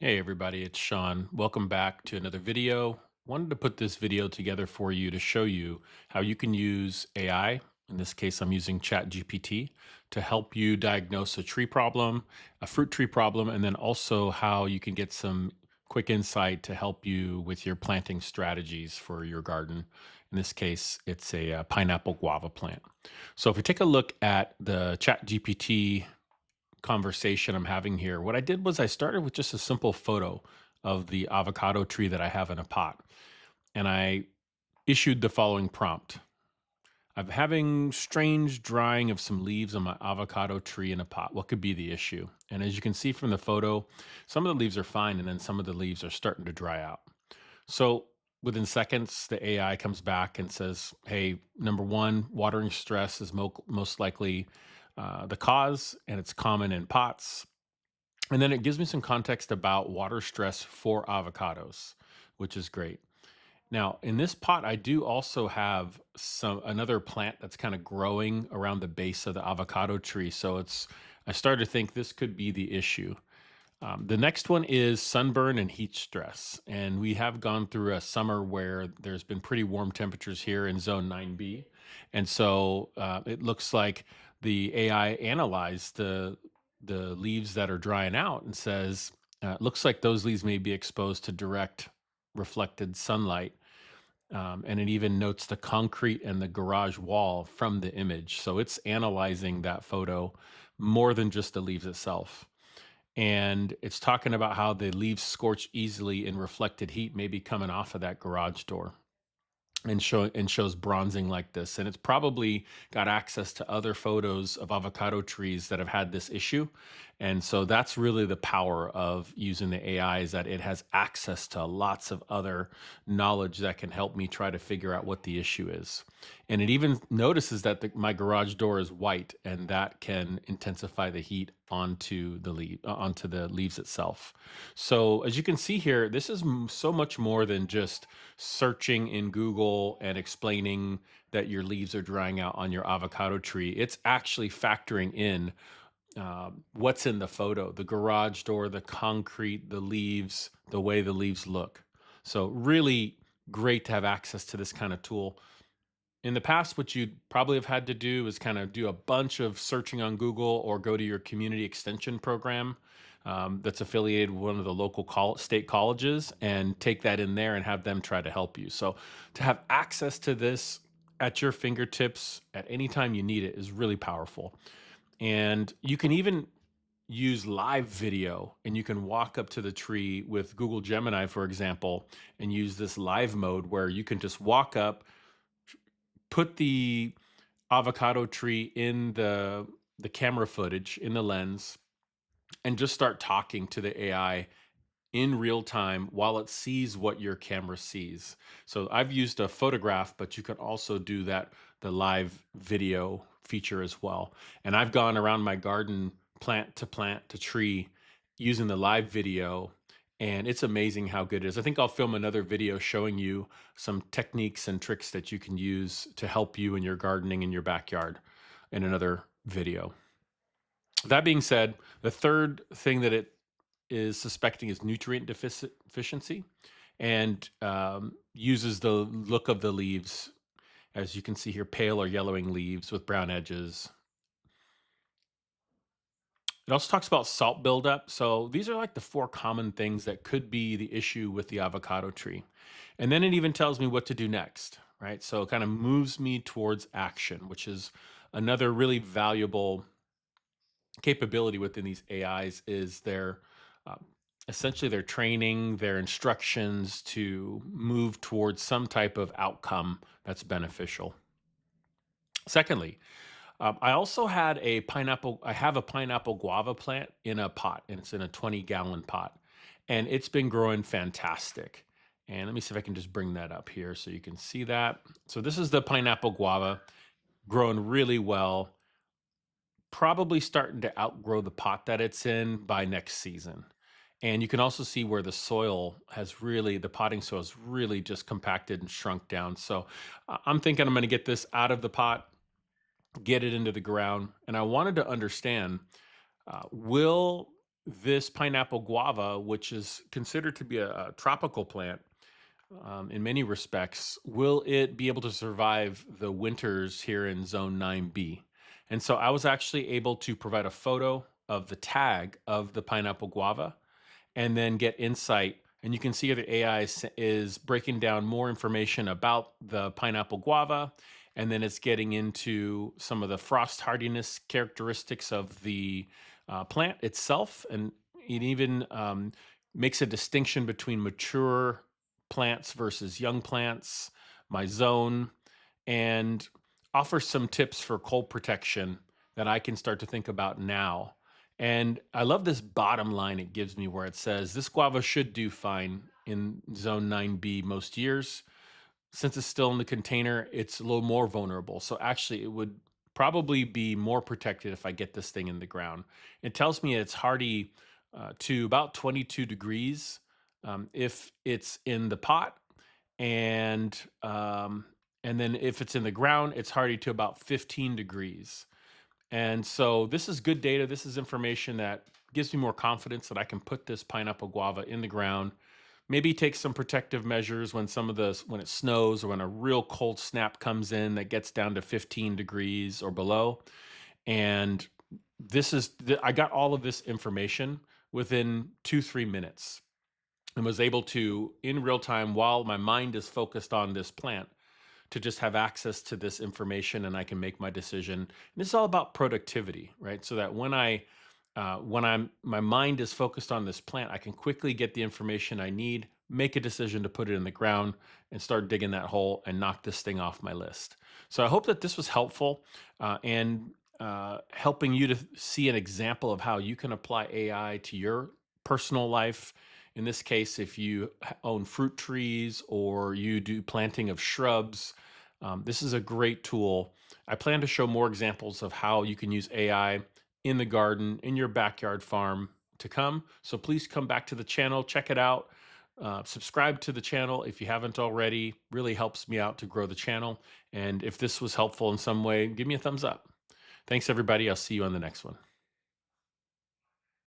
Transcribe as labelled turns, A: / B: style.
A: Hey everybody, it's Sean. Welcome back to another video. Wanted to put this video together for you to show you how you can use AI. In this case, I'm using ChatGPT to help you diagnose a tree problem, a fruit tree problem, and then also how you can get some quick insight to help you with your planting strategies for your garden. In this case, it's a pineapple guava plant. So if we take a look at the ChatGPT conversation I'm having here, what I did was I started with just a simple photo of the avocado tree that I have in a pot. And I issued the following prompt. I'm having strange drying of some leaves on my avocado tree in a pot. What could be the issue? And as you can see from the photo, some of the leaves are fine, and then some of the leaves are starting to dry out. So within seconds, the AI comes back and says, hey, number one, watering stress is most likely the cause, and it's common in pots. And then it gives me some context about water stress for avocados, which is great. Now, in this pot, I do also have some another plant that's kind of growing around the base of the avocado tree. So I started to think this could be the issue. The next one is sunburn and heat stress. And we have gone through a summer where there's been pretty warm temperatures here in zone 9B. And so it looks like the AI analyzed the leaves that are drying out and says, looks like those leaves may be exposed to direct reflected sunlight. And it even notes the concrete and the garage wall from the image. So it's analyzing that photo more than just the leaves itself. And it's talking about how the leaves scorch easily in reflected heat, maybe coming off of that garage door and shows bronzing like this. And it's probably got access to other photos of avocado trees that have had this issue. And so that's really the power of using the AI, is that it has access to lots of other knowledge that can help me try to figure out what the issue is. And it even notices that my garage door is white, and that can intensify the heat onto the leaves itself. So as you can see here, this is so much more than just searching in Google and explaining that your leaves are drying out on your avocado tree. It's actually factoring in what's in the photo: the garage door, the concrete, the leaves, the way the leaves look. So, really great to have access to this kind of tool. In the past, what you'd probably have had to do is kind of do a bunch of searching on Google or go to your community extension program that's affiliated with one of the local state colleges and take that in there and have them try to help you. So, to have access to this at your fingertips at any time you need it is really powerful. And you can even use live video, and you can walk up to the tree with Google Gemini, for example, and use this live mode where you can just walk up, put the avocado tree in the camera footage in the lens, and just start talking to the AI in real time while it sees what your camera sees. So I've used a photograph, but you can also do the live video feature as well. And I've gone around my garden plant to tree using the live video, and it's amazing how good it is. I think I'll film another video showing you some techniques and tricks that you can use to help you in your gardening in your backyard in another video. That being said, the third thing that it is suspecting is nutrient deficiency, and uses the look of the leaves. As you can see here, pale or yellowing leaves with brown edges. It also talks about salt buildup. So these are like the four common things that could be the issue with the avocado tree. And then it even tells me what to do next, right? So it kind of moves me towards action, which is another really valuable capability within these AIs, is their essentially their training, their instructions to move towards some type of outcome that's beneficial. Secondly, I have a pineapple guava plant in a pot, and it's in a 20-gallon pot, and it's been growing fantastic. And let me see if I can just bring that up here so you can see that. So this is the pineapple guava, growing really well, probably starting to outgrow the pot that it's in by next season. And you can also see where the potting soil has really just compacted and shrunk down. So I'm thinking I'm going to get this out of the pot, get it into the ground. And I wanted to understand, will this pineapple guava, which is considered to be a tropical plant in many respects, will it be able to survive the winters here in Zone 9B? And so I was actually able to provide a photo of the tag of the pineapple guava and then get insight. And you can see the AI is breaking down more information about the pineapple guava. And then it's getting into some of the frost hardiness characteristics of the plant itself. And it even makes a distinction between mature plants versus young plants, my zone, and offers some tips for cold protection that I can start to think about now. And I love this bottom line it gives me where it says this guava should do fine in zone 9B most years. Since it's still in the container, it's a little more vulnerable. So actually, it would probably be more protected if I get this thing in the ground. It tells me it's hardy to about 22 degrees if it's in the pot, and um, and then if it's in the ground, it's hardy to about 15 degrees. And so this is good data. This is information that gives me more confidence that I can put this pineapple guava in the ground. Maybe take some protective measures when when it snows or when a real cold snap comes in that gets down to 15 degrees or below. And I got all of this information within 2, 3 minutes and was able to, in real time, while my mind is focused on this plant, to just have access to this information and I can make my decision. And this is all about productivity, right? So that when my mind is focused on this plant, I can quickly get the information I need, make a decision to put it in the ground, and start digging that hole and knock this thing off my list. So I hope that this was helpful and helping you to see an example of how you can apply AI to your personal life. In this case, if you own fruit trees or you do planting of shrubs, this is a great tool. I plan to show more examples of how you can use AI in the garden, in your backyard farm to come. So please come back to the channel, check it out. Subscribe to the channel if you haven't already. Really helps me out to grow the channel. And if this was helpful in some way, give me a thumbs up. Thanks, everybody. I'll see you on the next one.